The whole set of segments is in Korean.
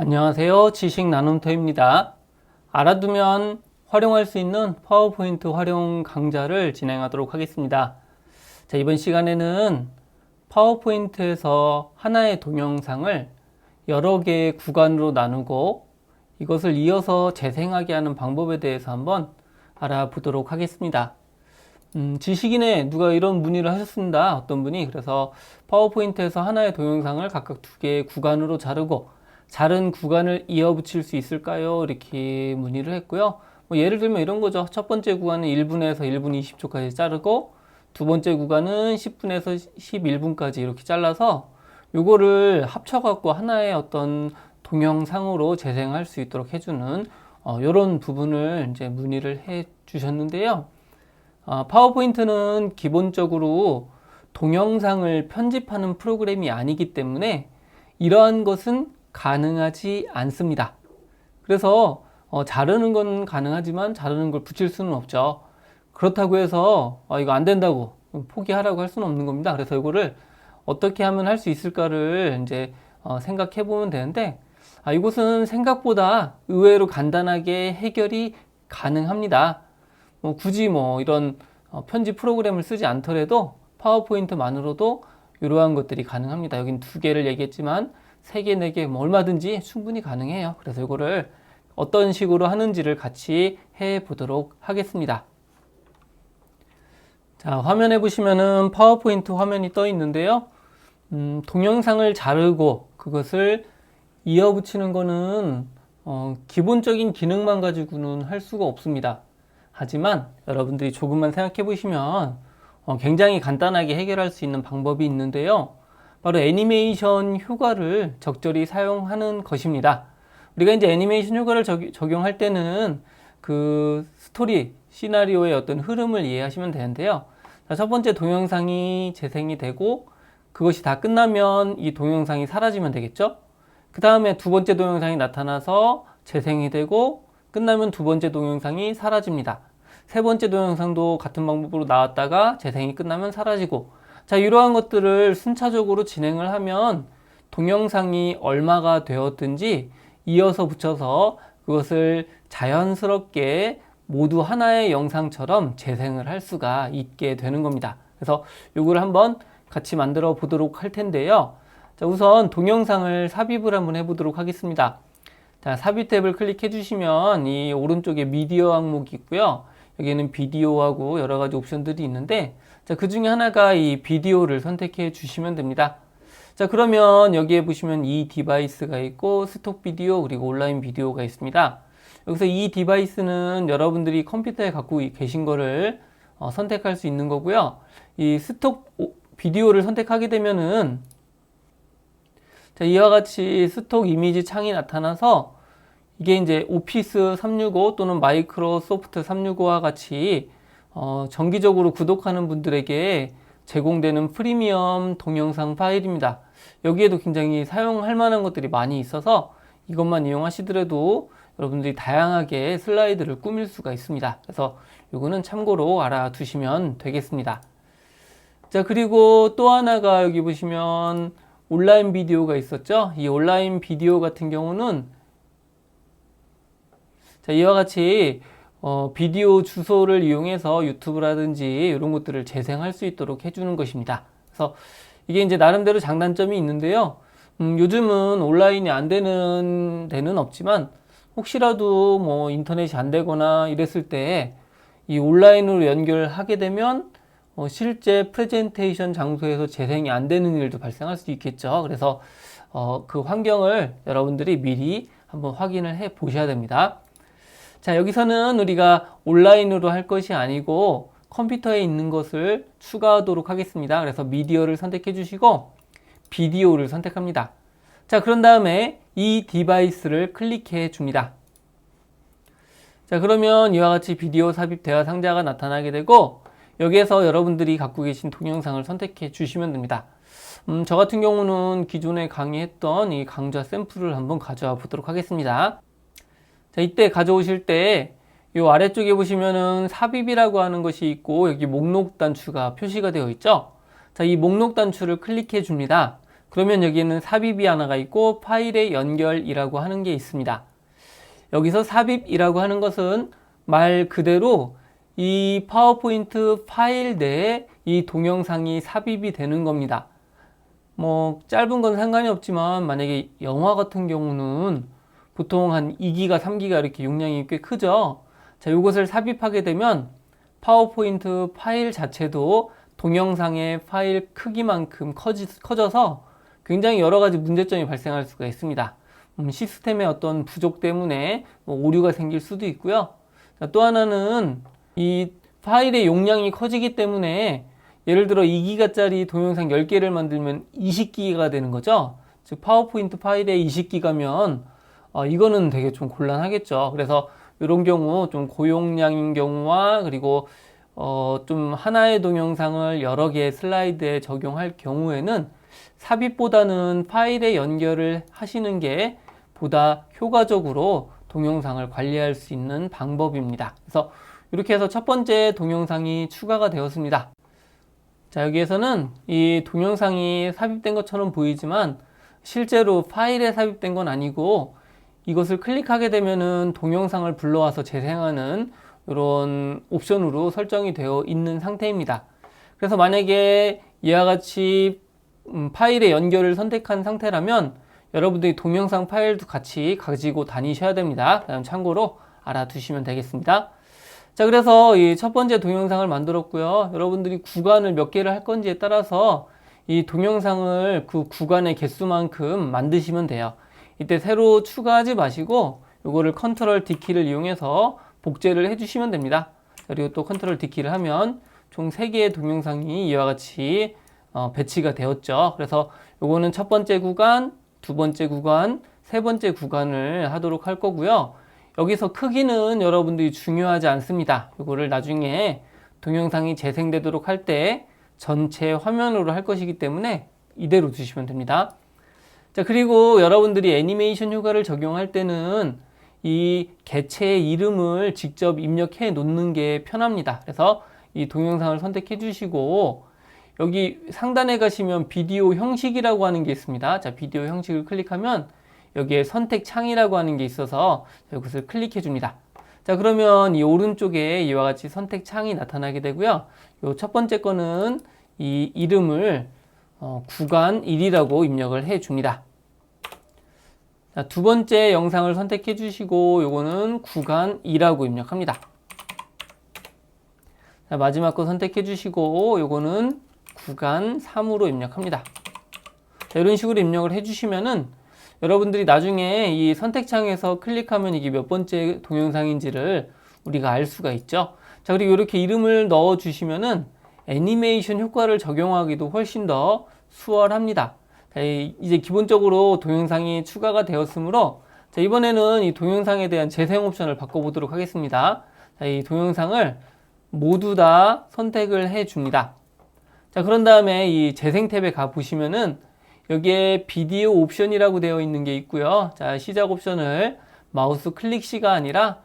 안녕하세요. 지식 나눔터입니다. 알아두면 활용할 수 있는 파워포인트 활용 강좌를 진행하도록 하겠습니다. 자, 이번 시간에는 파워포인트에서 하나의 동영상을 여러 개의 구간으로 나누고 이것을 이어서 재생하게 하는 방법에 대해서 한번 알아보도록 하겠습니다. 지식인에 누가 이런 문의를 하셨습니다. 어떤 분이. 그래서 파워포인트에서 하나의 동영상을 각각 두 개의 구간으로 자르고 자른 구간을 이어붙일 수 있을까요? 이렇게 문의를 했고요. 예를 들면 이런 거죠. 첫 번째 구간은 1분에서 1분 20초까지 자르고 두 번째 구간은 10분에서 11분까지 이렇게 잘라서 요거를 합쳐갖고 하나의 어떤 동영상으로 재생할 수 있도록 해주는 이런 부분을 이제 문의를 해 주셨는데요. 파워포인트는 기본적으로 동영상을 편집하는 프로그램이 아니기 때문에 이러한 것은 가능하지 않습니다. 그래서 자르는 건 가능하지만 자르는 걸 붙일 수는 없죠. 그렇다고 해서 이거 안 된다고 포기하라고 할 수는 없는 겁니다. 그래서 이거를 어떻게 하면 할 수 있을까를 이제 생각해 보면 되는데 이것은 생각보다 의외로 간단하게 해결이 가능합니다. 굳이 이런 편집 프로그램을 쓰지 않더라도 파워포인트만으로도 이러한 것들이 가능합니다. 여긴 두 개를 얘기했지만 3개, 4개 얼마든지 충분히 가능해요. 그래서 이거를 어떤 식으로 하는지를 같이 해 보도록 하겠습니다. 자, 화면에 보시면은 파워포인트 화면이 떠 있는데요. 동영상을 자르고 그것을 이어붙이는 거는 기본적인 기능만 가지고는 할 수가 없습니다. 하지만 여러분들이 조금만 생각해 보시면 굉장히 간단하게 해결할 수 있는 방법이 있는데요. 바로 애니메이션 효과를 적절히 사용하는 것입니다. 우리가 이제 애니메이션 효과를 적용할 때는 그 스토리, 시나리오의 어떤 흐름을 이해하시면 되는데요. 자, 첫 번째 동영상이 재생이 되고 그것이 다 끝나면 이 동영상이 사라지면 되겠죠? 그 다음에 두 번째 동영상이 나타나서 재생이 되고 끝나면 두 번째 동영상이 사라집니다. 세 번째 동영상도 같은 방법으로 나왔다가 재생이 끝나면 사라지고, 자, 이러한 것들을 순차적으로 진행을 하면 동영상이 얼마가 되었든지 이어서 붙여서 그것을 자연스럽게 모두 하나의 영상처럼 재생을 할 수가 있게 되는 겁니다. 그래서 이걸 한번 같이 만들어 보도록 할 텐데요. 자, 우선 동영상을 삽입을 한번 해보도록 하겠습니다. 자, 삽입 탭을 클릭해 주시면 이 오른쪽에 미디어 항목이 있고요. 여기는 비디오하고 여러 가지 옵션들이 있는데, 자, 그 중에 하나가 이 비디오를 선택해 주시면 됩니다. 자, 그러면 여기에 보시면 이 디바이스가 있고 스톡 비디오 그리고 온라인 비디오가 있습니다. 여기서 이 디바이스는 여러분들이 컴퓨터에 갖고 계신 거를 선택할 수 있는 거고요. 이 스톡 비디오를 선택하게 되면은 자, 이와 같이 스톡 이미지 창이 나타나서 이게 이제 오피스 365 또는 마이크로소프트 365와 같이 정기적으로 구독하는 분들에게 제공되는 프리미엄 동영상 파일입니다. 여기에도 굉장히 사용할 만한 것들이 많이 있어서 이것만 이용하시더라도 여러분들이 다양하게 슬라이드를 꾸밀 수가 있습니다. 그래서 이거는 참고로 알아두시면 되겠습니다. 자, 그리고 또 하나가 여기 보시면 온라인 비디오가 있었죠. 이 온라인 비디오 같은 경우는 자, 이와 같이 비디오 주소를 이용해서 유튜브라든지 이런 것들을 재생할 수 있도록 해주는 것입니다. 그래서 이게 이제 나름대로 장단점이 있는데요. 요즘은 온라인이 안 되는 데는 없지만 혹시라도 인터넷이 안 되거나 이랬을 때 이 온라인으로 연결하게 되면 실제 프레젠테이션 장소에서 재생이 안 되는 일도 발생할 수 있겠죠. 그래서 그 환경을 여러분들이 미리 한번 확인을 해 보셔야 됩니다. 자, 여기서는 우리가 온라인으로 할 것이 아니고 컴퓨터에 있는 것을 추가하도록 하겠습니다. 그래서 미디어를 선택해 주시고 비디오를 선택합니다. 자, 그런 다음에 이 디바이스를 클릭해 줍니다. 자, 그러면 이와 같이 비디오 삽입 대화 상자가 나타나게 되고 여기에서 여러분들이 갖고 계신 동영상을 선택해 주시면 됩니다. 저 같은 경우는 기존에 강의했던 이 강좌 샘플을 한번 가져와 보도록 하겠습니다. 자, 이때 가져오실 때 이 아래쪽에 보시면은 삽입이라고 하는 것이 있고 여기 목록 단추가 표시가 되어 있죠. 자, 이 목록 단추를 클릭해 줍니다. 그러면 여기에는 삽입이 하나가 있고 파일의 연결이라고 하는 게 있습니다. 여기서 삽입이라고 하는 것은 말 그대로 이 파워포인트 파일 내에 이 동영상이 삽입이 되는 겁니다. 뭐 짧은 건 상관이 없지만 만약에 영화 같은 경우는 보통 한 2기가, 3기가 이렇게 용량이 꽤 크죠. 자, 이것을 삽입하게 되면 파워포인트 파일 자체도 동영상의 파일 크기만큼 커져서 굉장히 여러 가지 문제점이 발생할 수가 있습니다. 시스템의 어떤 부족 때문에 오류가 생길 수도 있고요. 자, 또 하나는 이 파일의 용량이 커지기 때문에 예를 들어 2기가짜리 동영상 10개를 만들면 20기가 되는 거죠. 즉 파워포인트 파일에 20기가면 이거는 되게 좀 곤란하겠죠. 그래서 이런 경우 좀 고용량인 경우와 그리고 좀 하나의 동영상을 여러 개의 슬라이드에 적용할 경우에는 삽입보다는 파일에 연결을 하시는 게 보다 효과적으로 동영상을 관리할 수 있는 방법입니다. 그래서 이렇게 해서 첫 번째 동영상이 추가가 되었습니다. 자, 여기에서는 이 동영상이 삽입된 것처럼 보이지만 실제로 파일에 삽입된 건 아니고 이것을 클릭하게 되면은 동영상을 불러와서 재생하는 이런 옵션으로 설정이 되어 있는 상태입니다. 그래서 만약에 이와 같이 파일의 연결을 선택한 상태라면 여러분들이 동영상 파일도 같이 가지고 다니셔야 됩니다. 그럼 참고로 알아두시면 되겠습니다. 자, 그래서 이 첫 번째 동영상을 만들었고요. 여러분들이 구간을 몇 개를 할 건지에 따라서 이 동영상을 그 구간의 개수만큼 만드시면 돼요. 이때 새로 추가하지 마시고 이거를 컨트롤 D키를 이용해서 복제를 해주시면 됩니다. 그리고 또 컨트롤 D키를 하면 총 3개의 동영상이 이와 같이 배치가 되었죠. 그래서 요거는 첫 번째 구간, 두 번째 구간, 세 번째 구간을 하도록 할 거고요. 여기서 크기는 여러분들이 중요하지 않습니다. 이거를 나중에 동영상이 재생되도록 할 때 전체 화면으로 할 것이기 때문에 이대로 두시면 됩니다. 자, 그리고 여러분들이 애니메이션 효과를 적용할 때는 이 개체의 이름을 직접 입력해 놓는 게 편합니다. 그래서 이 동영상을 선택해 주시고 여기 상단에 가시면 비디오 형식이라고 하는 게 있습니다. 자, 비디오 형식을 클릭하면 여기에 선택 창이라고 하는 게 있어서 이것을 클릭해 줍니다. 자, 그러면 이 오른쪽에 이와 같이 선택 창이 나타나게 되고요. 요 첫 번째 거는 이 이름을 구간 1이라고 입력을 해 줍니다. 자, 두 번째 영상을 선택해 주시고 요거는 구간 2라고 입력합니다. 자, 마지막 거 선택해 주시고 요거는 구간 3으로 입력합니다. 자, 이런 식으로 입력을 해 주시면은 여러분들이 나중에 이 선택창에서 클릭하면 이게 몇 번째 동영상인지를 우리가 알 수가 있죠. 자, 그리고 이렇게 이름을 넣어 주시면은 애니메이션 효과를 적용하기도 훨씬 더 수월합니다. 자, 이제 기본적으로 동영상이 추가가 되었으므로 자, 이번에는 이 동영상에 대한 재생 옵션을 바꿔보도록 하겠습니다. 자, 이 동영상을 모두 다 선택을 해 줍니다. 자, 그런 다음에 이 재생 탭에 가 보시면은 여기에 비디오 옵션이라고 되어 있는 게 있고요. 자, 시작 옵션을 마우스 클릭 시가 아니라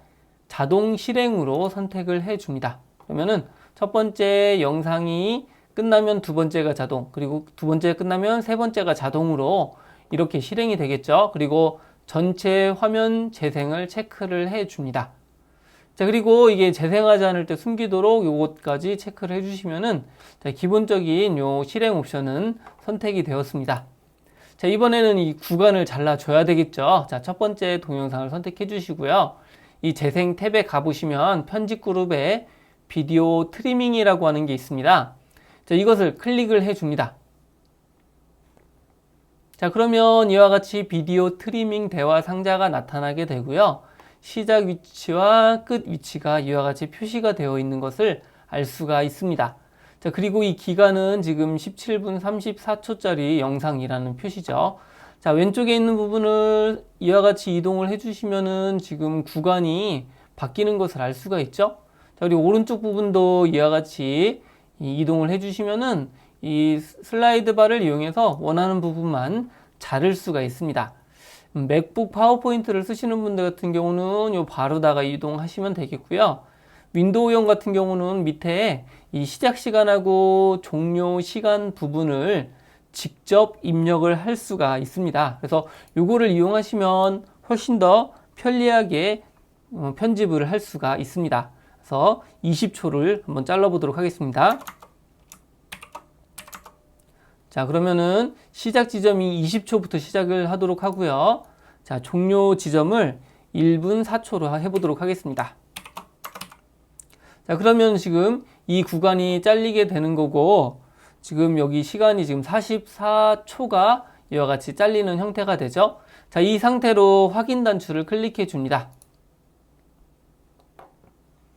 자동 실행으로 선택을 해 줍니다. 그러면은 첫 번째 영상이 끝나면 두 번째가 자동, 그리고 두 번째가 끝나면 세 번째가 자동으로 이렇게 실행이 되겠죠. 그리고 전체 화면 재생을 체크를 해 줍니다. 자, 그리고 이게 재생하지 않을 때 숨기도록 요것까지 체크를 해 주시면은 자, 기본적인 요 실행 옵션은 선택이 되었습니다. 자, 이번에는 이 구간을 잘라줘야 되겠죠. 자, 첫 번째 동영상을 선택해 주시고요. 이 재생 탭에 가보시면 편집 그룹에 비디오 트리밍이라고 하는 게 있습니다. 자, 이것을 클릭을 해 줍니다. 자, 그러면 이와 같이 비디오 트리밍 대화 상자가 나타나게 되고요. 시작 위치와 끝 위치가 이와 같이 표시가 되어 있는 것을 알 수가 있습니다. 자, 그리고 이 기간은 지금 17분 34초짜리 영상이라는 표시죠. 자, 왼쪽에 있는 부분을 이와 같이 이동을 해주시면은 지금 구간이 바뀌는 것을 알 수가 있죠. 자, 그리고 오른쪽 부분도 이와 같이 이동을 해주시면은 이 슬라이드 바를 이용해서 원하는 부분만 자를 수가 있습니다. 맥북 파워포인트를 쓰시는 분들 같은 경우는 요 바로다가 이동하시면 되겠고요. 윈도우용 같은 경우는 밑에 이 시작 시간하고 종료 시간 부분을 직접 입력을 할 수가 있습니다. 그래서 요거를 이용하시면 훨씬 더 편리하게 편집을 할 수가 있습니다. 그래서 20초를 한번 잘라 보도록 하겠습니다. 자, 그러면은 시작 지점이 20초부터 시작을 하도록 하고요. 자, 종료 지점을 1분 4초로 해보도록 하겠습니다. 자, 그러면 지금 이 구간이 잘리게 되는 거고, 지금 여기 시간이 지금 44초가 이와 같이 잘리는 형태가 되죠. 자, 이 상태로 확인 단추를 클릭해 줍니다.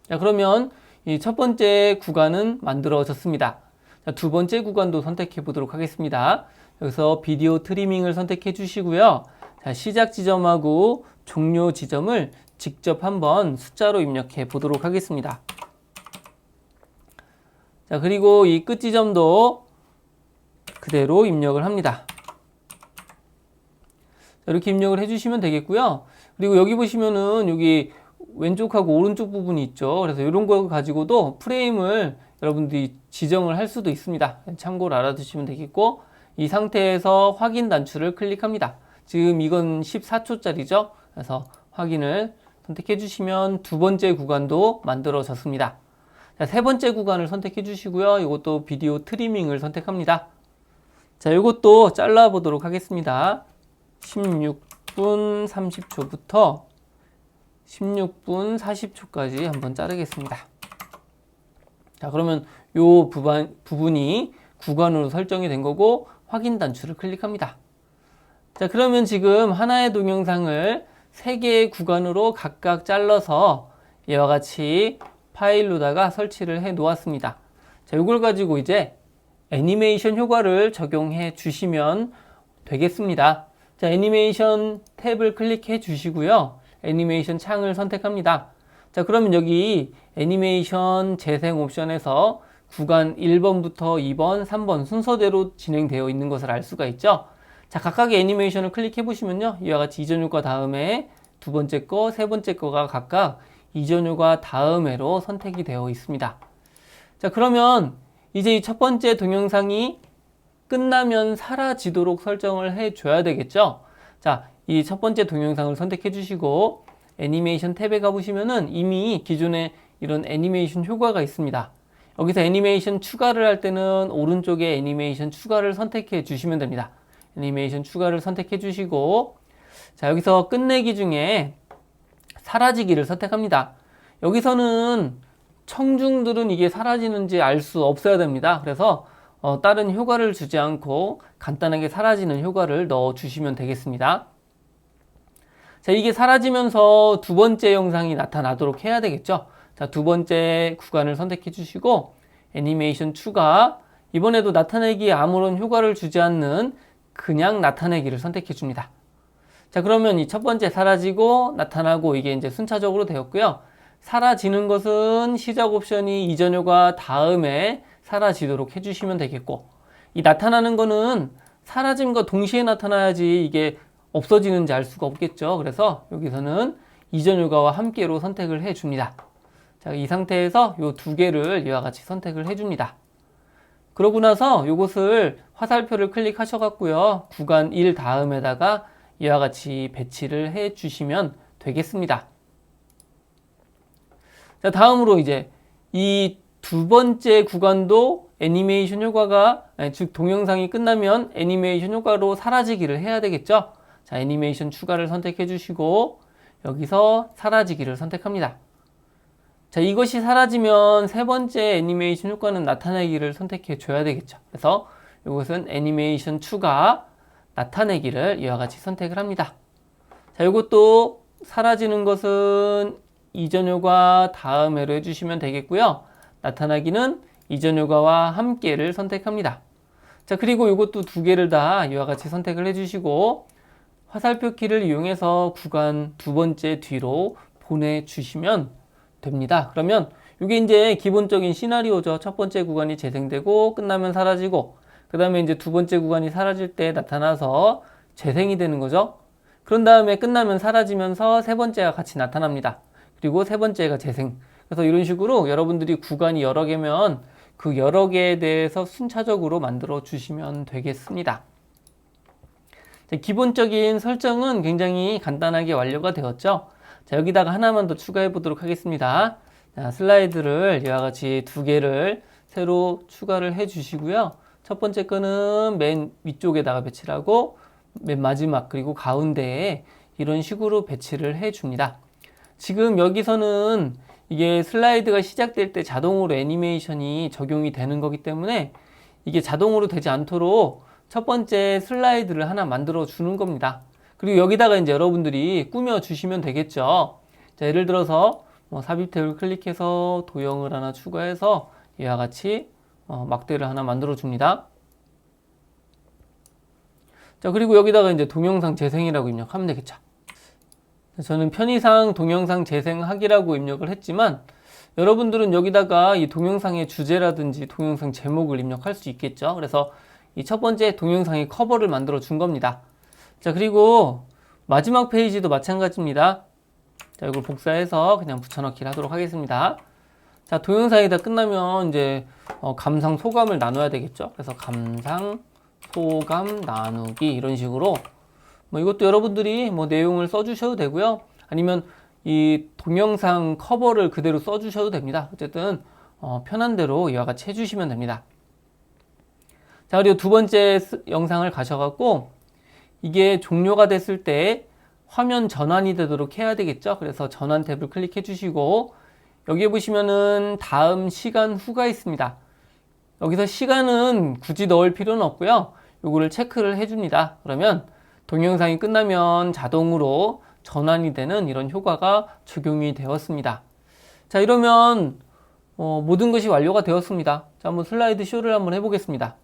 자, 그러면 이 첫 번째 구간은 만들어졌습니다. 자, 두 번째 구간도 선택해 보도록 하겠습니다. 여기서 비디오 트리밍을 선택해 주시고요. 자, 시작 지점하고 종료 지점을 직접 한번 숫자로 입력해 보도록 하겠습니다. 자, 그리고 이 끝 지점도 그대로 입력을 합니다. 자, 이렇게 입력을 해주시면 되겠고요. 그리고 여기 보시면은 여기 왼쪽하고 오른쪽 부분이 있죠. 그래서 이런 거 가지고도 프레임을 여러분들이 지정을 할 수도 있습니다. 참고로 알아두시면 되겠고, 이 상태에서 확인 단추를 클릭합니다. 지금 이건 14초짜리죠. 그래서 확인을 선택해 주시면 두 번째 구간도 만들어졌습니다. 자, 세 번째 구간을 선택해 주시고요. 이것도 비디오 트리밍을 선택합니다. 자, 이것도 잘라 보도록 하겠습니다. 16분 30초부터 16분 40초까지 한번 자르겠습니다. 자, 그러면 요 부분이 구간으로 설정이 된 거고, 확인 단추를 클릭합니다. 자, 그러면 지금 하나의 동영상을 3개의 구간으로 각각 잘라서 이와 같이 파일로다가 설치를 해 놓았습니다. 자, 이걸 가지고 이제 애니메이션 효과를 적용해 주시면 되겠습니다. 자, 애니메이션 탭을 클릭해 주시고요. 애니메이션 창을 선택합니다. 자, 그러면 여기 애니메이션 재생 옵션에서 구간 1번부터 2번, 3번 순서대로 진행되어 있는 것을 알 수가 있죠. 자, 각각의 애니메이션을 클릭해 보시면요. 이와 같이 이전 효과 다음에 두 번째 거, 세 번째 거가 각각 이전 효과 다음에로 선택이 되어 있습니다. 자, 그러면 이제 이 첫 번째 동영상이 끝나면 사라지도록 설정을 해 줘야 되겠죠. 자, 이 첫 번째 동영상을 선택해 주시고 애니메이션 탭에 가보시면은 이미 기존에 이런 애니메이션 효과가 있습니다. 여기서 애니메이션 추가를 할 때는 오른쪽에 애니메이션 추가를 선택해 주시면 됩니다. 애니메이션 추가를 선택해 주시고, 자, 여기서 끝내기 중에 사라지기를 선택합니다. 여기서는 청중들은 이게 사라지는지 알 수 없어야 됩니다. 그래서 다른 효과를 주지 않고 간단하게 사라지는 효과를 넣어 주시면 되겠습니다. 자, 이게 사라지면서 두 번째 영상이 나타나도록 해야 되겠죠. 자, 두 번째 구간을 선택해 주시고 애니메이션 추가, 이번에도 나타내기에 아무런 효과를 주지 않는 그냥 나타내기를 선택해 줍니다. 자, 그러면 이 첫 번째 사라지고 나타나고 이게 이제 순차적으로 되었고요. 사라지는 것은 시작 옵션이 이전 효과 다음에 사라지도록 해주시면 되겠고, 이 나타나는 거는 사라짐과 동시에 나타나야지 이게 없어지는지 알 수가 없겠죠. 그래서 여기서는 이전 효과와 함께로 선택을 해 줍니다. 자, 이 상태에서 이 두 개를 이와 같이 선택을 해 줍니다. 그러고 나서 이것을 화살표를 클릭하셔 갖고요. 구간 1 다음에다가 이와 같이 배치를 해 주시면 되겠습니다. 자, 다음으로 이제 이 두 번째 구간도 애니메이션 효과가, 즉 동영상이 끝나면 애니메이션 효과로 사라지기를 해야 되겠죠. 자, 애니메이션 추가를 선택해 주시고 여기서 사라지기를 선택합니다. 자, 이것이 사라지면 세 번째 애니메이션 효과는 나타내기를 선택해 줘야 되겠죠. 그래서 이것은 애니메이션 추가, 나타내기를 이와 같이 선택을 합니다. 자, 이것도 사라지는 것은 이전 효과 다음에로 해주시면 되겠고요. 나타나기는 이전 효과와 함께를 선택합니다. 자, 그리고 이것도 두 개를 다 이와 같이 선택을 해주시고 화살표 키를 이용해서 구간 두 번째 뒤로 보내주시면 됩니다. 그러면 이게 이제 기본적인 시나리오죠. 첫 번째 구간이 재생되고 끝나면 사라지고, 그 다음에 이제 두 번째 구간이 사라질 때 나타나서 재생이 되는 거죠. 그런 다음에 끝나면 사라지면서 세 번째가 같이 나타납니다. 그리고 세 번째가 재생. 그래서 이런 식으로 여러분들이 구간이 여러 개면 그 여러 개에 대해서 순차적으로 만들어 주시면 되겠습니다. 기본적인 설정은 굉장히 간단하게 완료가 되었죠. 자, 여기다가 하나만 더 추가해 보도록 하겠습니다. 자, 슬라이드를 이와 같이 두 개를 새로 추가를 해 주시고요. 첫 번째 거는 맨 위쪽에다가 배치를 하고 맨 마지막 그리고 가운데에 이런 식으로 배치를 해 줍니다. 지금 여기서는 이게 슬라이드가 시작될 때 자동으로 애니메이션이 적용이 되는 거기 때문에 이게 자동으로 되지 않도록 첫 번째 슬라이드를 하나 만들어 주는 겁니다. 그리고 여기다가 이제 여러분들이 꾸며 주시면 되겠죠. 자, 예를 들어서 삽입 탭을 클릭해서 도형을 하나 추가해서 이와 같이 막대를 하나 만들어 줍니다. 자, 그리고 여기다가 이제 동영상 재생이라고 입력하면 되겠죠. 저는 편의상 동영상 재생하기라고 입력을 했지만 여러분들은 여기다가 이 동영상의 주제라든지 동영상 제목을 입력할 수 있겠죠. 그래서 이 첫 번째 동영상의 커버를 만들어 준 겁니다. 자, 그리고 마지막 페이지도 마찬가지입니다. 자, 이걸 복사해서 그냥 붙여넣기를 하도록 하겠습니다. 자, 동영상이 다 끝나면 이제 감상 소감을 나눠야 되겠죠. 그래서 감상 소감 나누기 이런 식으로 이것도 여러분들이 내용을 써주셔도 되고요. 아니면 이 동영상 커버를 그대로 써주셔도 됩니다. 어쨌든 편한 대로 이와 같이 해주시면 됩니다. 자, 그리고 두 번째 영상을 가셔갖고 이게 종료가 됐을 때 화면 전환이 되도록 해야 되겠죠. 그래서 전환 탭을 클릭해 주시고 여기에 보시면은 다음 시간 후가 있습니다. 여기서 시간은 굳이 넣을 필요는 없고요. 요거를 체크를 해줍니다. 그러면 동영상이 끝나면 자동으로 전환이 되는 이런 효과가 적용이 되었습니다. 자, 이러면 모든 것이 완료가 되었습니다. 자, 한번 슬라이드 쇼를 한번 해보겠습니다.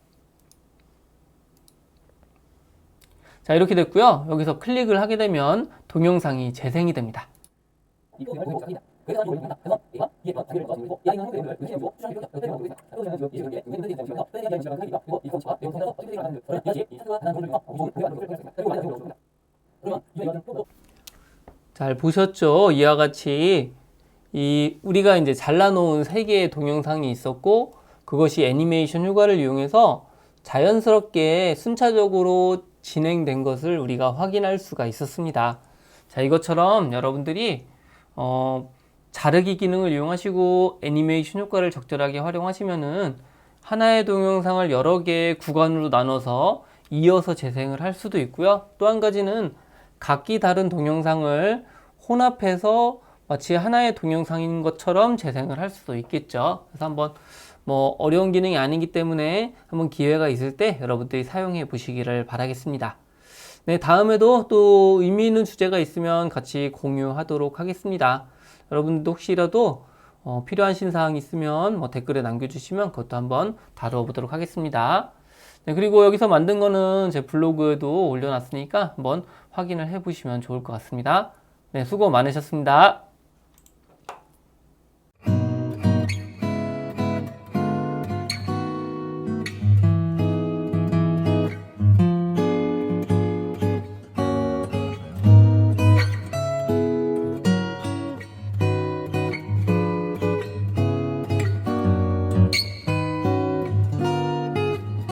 자, 이렇게 됐고요. 여기서 클릭을 하게 되면 동영상이 재생이 됩니다. 잘 보셨죠? 이와 같이 우리가 이제 잘라놓은 세 개의 동영상이 있었고 그것이 애니메이션 효과를 이용해서 자연스럽게 순차적으로 진행된 것을 우리가 확인할 수가 있었습니다. 자, 이것처럼 여러분들이 자르기 기능을 이용하시고 애니메이션 효과를 적절하게 활용하시면은 하나의 동영상을 여러 개의 구간으로 나눠서 이어서 재생을 할 수도 있고요. 또 한 가지는 각기 다른 동영상을 혼합해서 마치 하나의 동영상인 것처럼 재생을 할 수도 있겠죠. 그래서 한번 어려운 기능이 아니기 때문에 한번 기회가 있을 때 여러분들이 사용해 보시기를 바라겠습니다. 네, 다음에도 또 의미 있는 주제가 있으면 같이 공유하도록 하겠습니다. 여러분도 혹시라도 필요하신 사항이 있으면 댓글에 남겨주시면 그것도 한번 다루어 보도록 하겠습니다. 네, 그리고 여기서 만든 거는 제 블로그에도 올려놨으니까 한번 확인을 해 보시면 좋을 것 같습니다. 네, 수고 많으셨습니다.